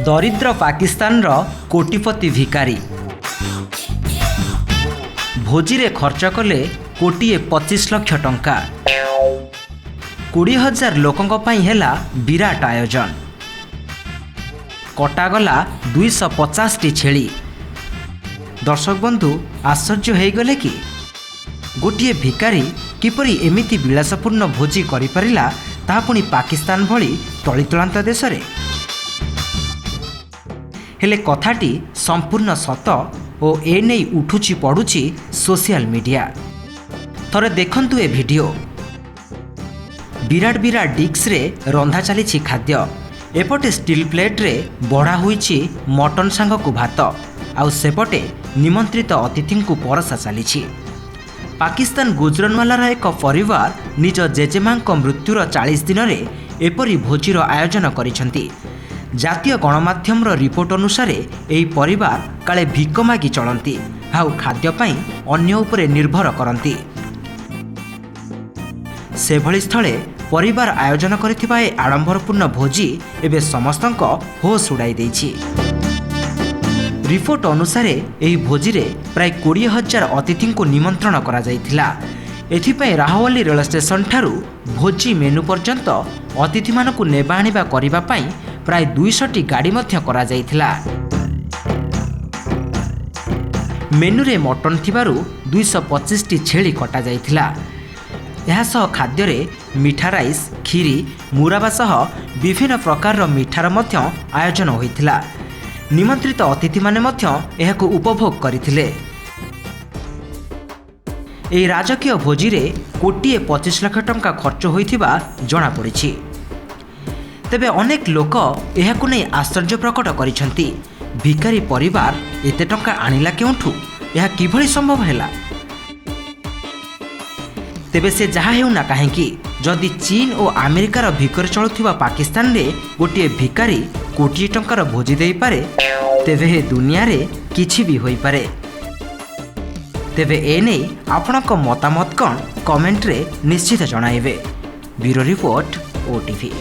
दरिद्र पाकिस्तान कोटिपति भिकारी भोजी रे खर्च कले कोटिए 25 लाख टंका 20,000 लोकों पाई हेला विराट आयोजन कटागला 250 टी छेली। दर्शक बंधु आश्चर्य हो गले कि गोटे भिकारी किपरि एमिति विलासपूर्ण भोजी करि परिला ताहा पुणी पाकिस्तान भली तलितलांत देश रे। हेले कथाटी संपूर्ण सत और एने उठुची पड़ुची सोशल मीडिया। थरे देखंतु ए वीडियो। विराट विराट डिक्स रे रंधा चली खाद्य एपटे स्टील प्लेट रे बड़ा हुई मटन सांग को भात आउ सेपटे निमंत्रित अतिथि को परसा चली। पाकिस्तान गुजरनवालार एक परिवार निज जेजेमा मृत्युर 40 दिन में एपरी भोजीर आयोजन करिसेंती। जातीय गणमाध्यम रिपोर्ट अनुसार यही परिवार काले भिक मागी चलती आउ खाद्य पाई अन्य उपरे निर्भर करती। से भली स्थले परिवार आयोजन करथिबा ए आडंबरपूर्ण भोजी एबे समस्तंक होश उड़ाई देछि। रिपोर्ट अनुसार यही भोजी रे प्राय 20,000 अतिथि को निमंत्रण करा जायथिला। एथिपाई राहवली रेल स्टेशन ठारू भोजी मेनू पर्यंत अतिथि मानकु नेबा आनिबा करिबा पाई प्राय 200 टी गाड़ी मध्य करा जायथिला। मेनू रे मटन थिबारु 225 टी छेली कटा जायथिला। यह सह खाद्य रे मिठा राइस खीरी मुराबा सह विभिन्न प्रकार मिठार मध्य आयोजन होइथिला। निमंत्रित अतिथि माने मध्य एहाकु उपभोग करिथिले। एही राजकीय भोजी रे कोटिए 25 लाख टंका खर्च होइथिबा जणा पड़िछि। तेबे अनेक लोक एहाकु नै आश्चर्य प्रकट करिसेंती। भिकारी परिवार एते टंका आनिला केउठु? एहा किभଳି संभव हैला? तेबे से जहा हेउना काहेकि जदि चीन और अमेरिकार भिकर चलुथिबा पाकिस्तान रे गोटे भिकारी कोटिए टंकार भोजी देई पारे तेबे हे दुनिया रे किछि भी होई पारे। तेबे एने आपणक मतामत कौन कमेंट रे निश्चित जणाइबे। Bureau report OTV.